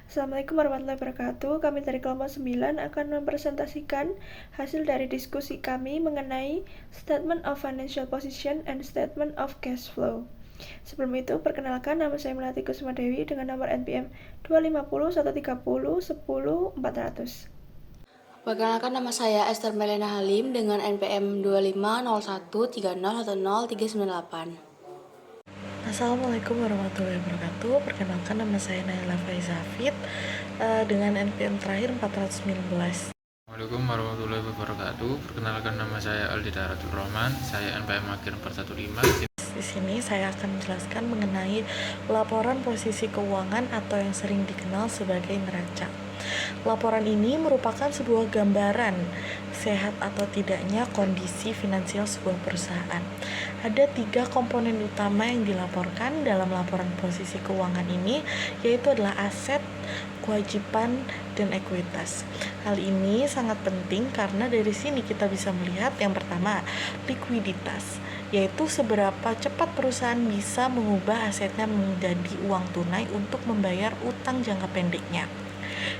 Assalamualaikum warahmatullahi wabarakatuh. Kami dari kelompok 9 akan mempresentasikan hasil dari diskusi kami mengenai Statement of Financial Position and Statement of Cash Flow. Sebelum itu, perkenalkan, nama saya Melati Kusuma Dewi dengan nomor NPM 250 130 10 400. Perkenalkan, nama saya Esther Melena Halim dengan NPM 250130101398. Assalamualaikum warahmatullahi wabarakatuh. Perkenalkan, nama saya Naila Faizafid dengan NPM terakhir 419. Assalamualaikum warahmatullahi wabarakatuh. Perkenalkan, nama saya Aldi Daratul Rahman. Saya NPM akhir 415. Di sini saya akan menjelaskan mengenai laporan posisi keuangan atau yang sering dikenal sebagai neraca. Laporan ini merupakan sebuah gambaran sehat atau tidaknya kondisi finansial sebuah perusahaan. Ada 3 komponen utama yang dilaporkan dalam laporan posisi keuangan ini, yaitu adalah aset, kewajiban, dan ekuitas. Hal ini sangat penting karena dari sini kita bisa melihat yang pertama, likuiditas, yaitu seberapa cepat perusahaan bisa mengubah asetnya menjadi uang tunai untuk membayar utang jangka pendeknya.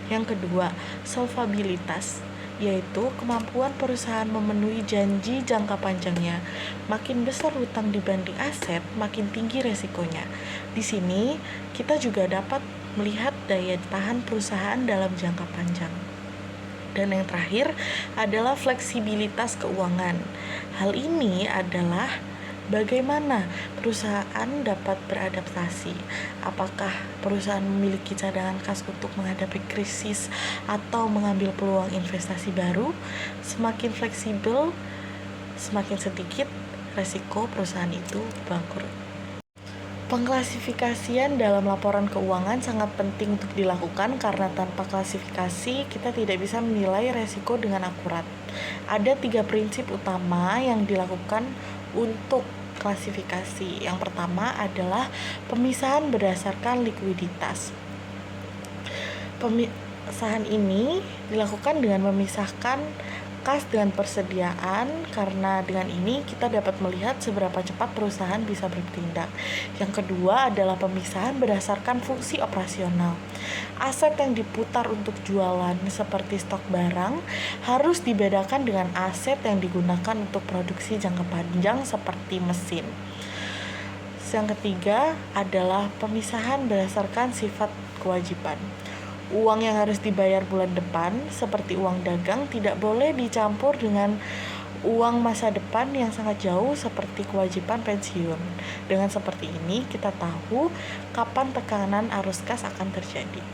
Yang kedua, solvabilitas, yaitu kemampuan perusahaan memenuhi janji jangka panjangnya. Makin besar hutang dibanding aset, makin tinggi resikonya. Di sini kita juga dapat melihat daya tahan perusahaan dalam jangka panjang. Dan yang terakhir adalah fleksibilitas keuangan. Hal ini adalah bagaimana perusahaan dapat beradaptasi. Apakah perusahaan memiliki cadangan kas untuk menghadapi krisis atau mengambil peluang investasi baru? Semakin fleksibel, semakin sedikit resiko perusahaan itu bangkrut. Pengklasifikasian dalam laporan keuangan sangat penting untuk dilakukan karena tanpa klasifikasi kita tidak bisa menilai resiko dengan akurat. Ada 3 prinsip utama yang dilakukan untuk klasifikasi. Yang pertama adalah pemisahan berdasarkan likuiditas. Pemisahan ini dilakukan dengan memisahkan kas dengan persediaan, karena dengan ini kita dapat melihat seberapa cepat perusahaan bisa bertindak. Yang kedua adalah pemisahan berdasarkan fungsi operasional. Aset yang diputar untuk jualan seperti stok barang harus dibedakan dengan aset yang digunakan untuk produksi jangka panjang seperti mesin. Yang ketiga adalah pemisahan berdasarkan sifat kewajiban. Uang yang harus dibayar bulan depan, seperti uang dagang, tidak boleh dicampur dengan uang masa depan yang sangat jauh seperti kewajiban pensiun. Dengan seperti ini, kita tahu kapan tekanan arus kas akan terjadi.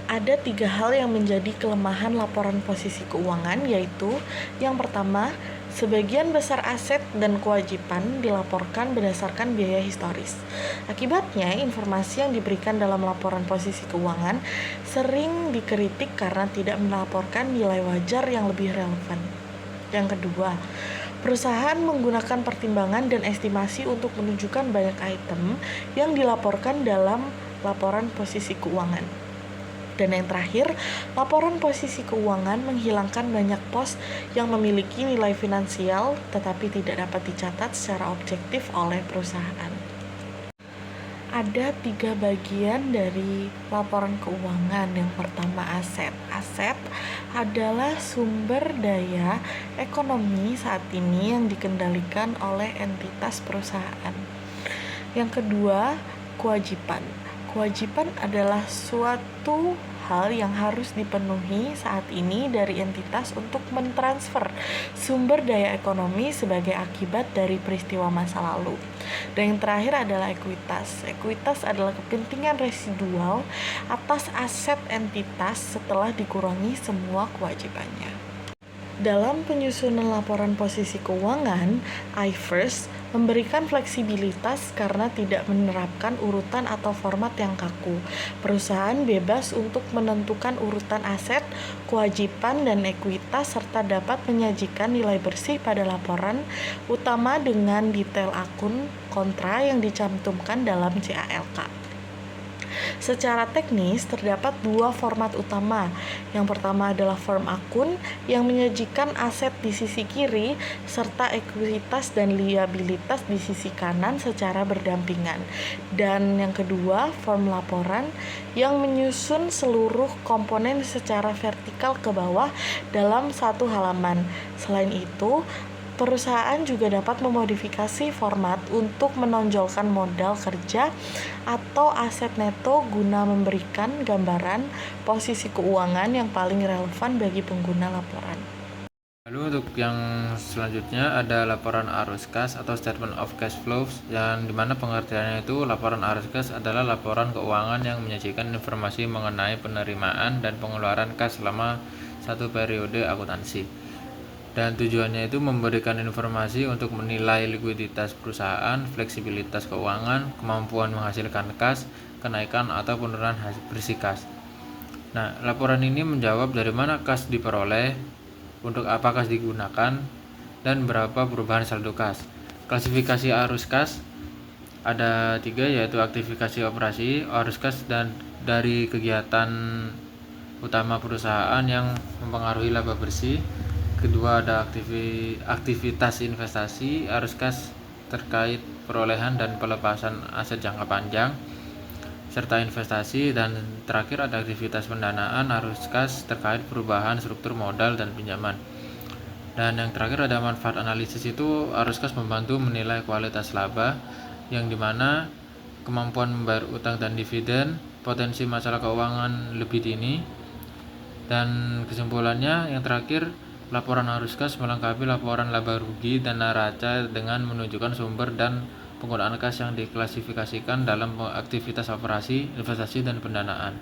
Ada 3 hal yang menjadi kelemahan laporan posisi keuangan, yaitu yang pertama, sebagian besar aset dan kewajiban dilaporkan berdasarkan biaya historis. Akibatnya, informasi yang diberikan dalam laporan posisi keuangan sering dikritik karena tidak melaporkan nilai wajar yang lebih relevan. Yang kedua, perusahaan menggunakan pertimbangan dan estimasi untuk menunjukkan banyak item yang dilaporkan dalam laporan posisi keuangan. Dan yang terakhir, laporan posisi keuangan menghilangkan banyak pos yang memiliki nilai finansial tetapi tidak dapat dicatat secara objektif oleh perusahaan. Ada 3 bagian dari laporan keuangan. Yang pertama, aset. Aset adalah sumber daya ekonomi saat ini yang dikendalikan oleh entitas perusahaan. Yang kedua, kewajiban. Kewajiban adalah suatu hal yang harus dipenuhi saat ini dari entitas untuk mentransfer sumber daya ekonomi sebagai akibat dari peristiwa masa lalu. Dan yang terakhir adalah ekuitas. Ekuitas adalah kepentingan residual atas aset entitas setelah dikurangi semua kewajibannya. Dalam penyusunan laporan posisi keuangan, IFRS memberikan fleksibilitas karena tidak menerapkan urutan atau format yang kaku. Perusahaan bebas untuk menentukan urutan aset, kewajiban, dan ekuitas serta dapat menyajikan nilai bersih pada laporan utama dengan detail akun kontra yang dicantumkan dalam CALK. Secara teknis, terdapat dua format utama. Yang pertama adalah form akun yang menyajikan aset di sisi kiri serta ekuitas dan liabilitas di sisi kanan secara berdampingan. Dan yang kedua, form laporan yang menyusun seluruh komponen secara vertikal ke bawah dalam satu halaman. Selain itu, perusahaan juga dapat memodifikasi format untuk menonjolkan modal kerja atau aset neto guna memberikan gambaran posisi keuangan yang paling relevan bagi pengguna laporan. Lalu untuk yang selanjutnya ada laporan arus kas atau statement of cash flows, yang dimana pengertiannya itu laporan arus kas adalah laporan keuangan yang menyajikan informasi mengenai penerimaan dan pengeluaran kas selama satu periode akuntansi. Dan tujuannya itu memberikan informasi untuk menilai likuiditas perusahaan, fleksibilitas keuangan, kemampuan menghasilkan kas, kenaikan atau penurunan hasil bersih kas. Nah, laporan ini menjawab dari mana kas diperoleh, untuk apa kas digunakan, dan berapa perubahan saldo kas. Klasifikasi arus kas ada 3, yaitu aktivitas operasi, arus kas dan dari kegiatan utama perusahaan yang mempengaruhi laba bersih. Kedua ada aktivitas investasi, arus kas terkait perolehan dan pelepasan aset jangka panjang serta investasi. Dan terakhir ada aktivitas pendanaan, arus kas terkait perubahan struktur modal dan pinjaman. Dan yang terakhir ada manfaat analisis, itu arus kas membantu menilai kualitas laba, yang dimana kemampuan membayar utang dan dividen, potensi masalah keuangan lebih dini. Dan kesimpulannya yang terakhir, laporan arus kas melengkapi laporan laba rugi dan neraca dengan menunjukkan sumber dan penggunaan kas yang diklasifikasikan dalam aktivitas operasi, investasi, dan pendanaan.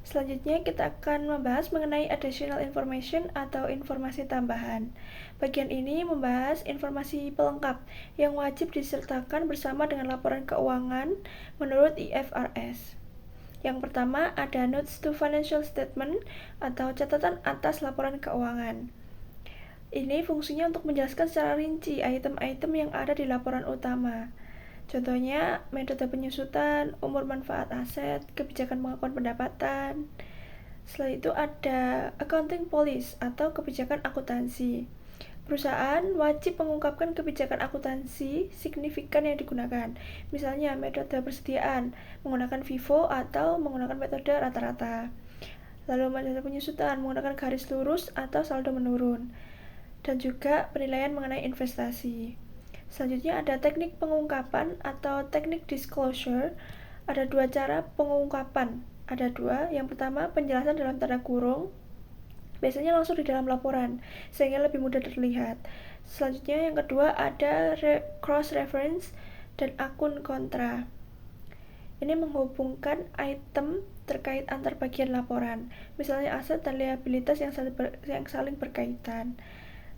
Selanjutnya kita akan membahas mengenai additional information atau informasi tambahan. Bagian ini membahas informasi pelengkap yang wajib disertakan bersama dengan laporan keuangan menurut IFRS. Yang pertama ada Notes to Financial Statement atau catatan atas laporan keuangan. Ini fungsinya untuk menjelaskan secara rinci item-item yang ada di laporan utama. Contohnya, metode penyusutan, umur manfaat aset, kebijakan pengakuan pendapatan. Setelah itu ada Accounting Policy atau kebijakan akuntansi. Perusahaan wajib mengungkapkan kebijakan akuntansi signifikan yang digunakan. Misalnya, metode persediaan, menggunakan FIFO atau menggunakan metode rata-rata. Lalu metode penyusutan, menggunakan garis lurus atau saldo menurun. Dan juga penilaian mengenai investasi. Selanjutnya ada teknik pengungkapan atau teknik disclosure. Ada 2 cara pengungkapan. Ada 2. Yang pertama, penjelasan dalam tanda kurung. Biasanya langsung di dalam laporan, sehingga lebih mudah terlihat. Selanjutnya yang kedua ada cross reference dan akun kontra. Ini menghubungkan item terkait antar bagian laporan, misalnya aset dan liabilitas yang saling berkaitan.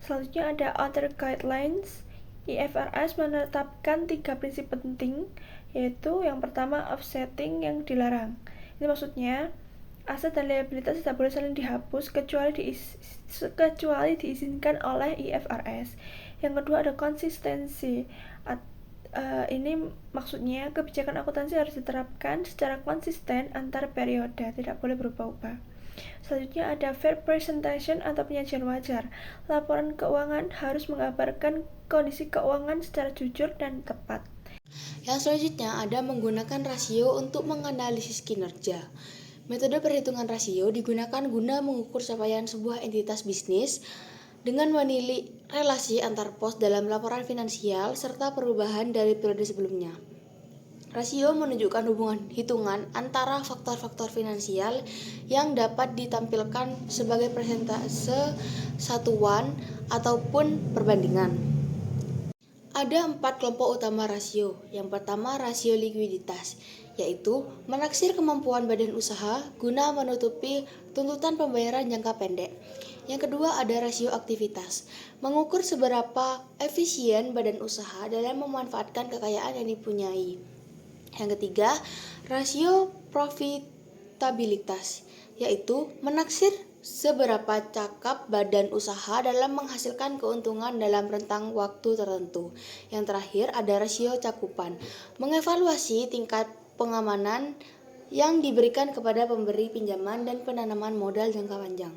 Selanjutnya ada other guidelines. IFRS menetapkan 3 prinsip penting, yaitu yang pertama offsetting yang dilarang. Ini maksudnya aset dan liabilitas tidak boleh saling dihapus kecuali diizinkan oleh IFRS. Yang kedua ada konsistensi. Ini maksudnya kebijakan akuntansi harus diterapkan secara konsisten antar periode, tidak boleh berubah-ubah. Selanjutnya ada fair presentation atau penyajian wajar. Laporan keuangan harus menggambarkan kondisi keuangan secara jujur dan tepat. Yang selanjutnya ada menggunakan rasio untuk menganalisis kinerja. Metode perhitungan rasio digunakan guna mengukur capaian sebuah entitas bisnis dengan menilai relasi antar pos dalam laporan finansial serta perubahan dari periode sebelumnya. Rasio menunjukkan hubungan hitungan antara faktor-faktor finansial yang dapat ditampilkan sebagai persentase satuan ataupun perbandingan. Ada 4 kelompok utama rasio. Yang pertama rasio likuiditas, yaitu menaksir kemampuan badan usaha guna menutupi tuntutan pembayaran jangka pendek. Yang kedua ada rasio aktivitas, mengukur seberapa efisien badan usaha dalam memanfaatkan kekayaan yang dipunyai. Yang ketiga, rasio profitabilitas, yaitu menaksir seberapa cakap badan usaha dalam menghasilkan keuntungan dalam rentang waktu tertentu. Yang terakhir ada rasio cakupan, mengevaluasi tingkat pengamanan yang diberikan kepada pemberi pinjaman dan penanaman modal jangka panjang.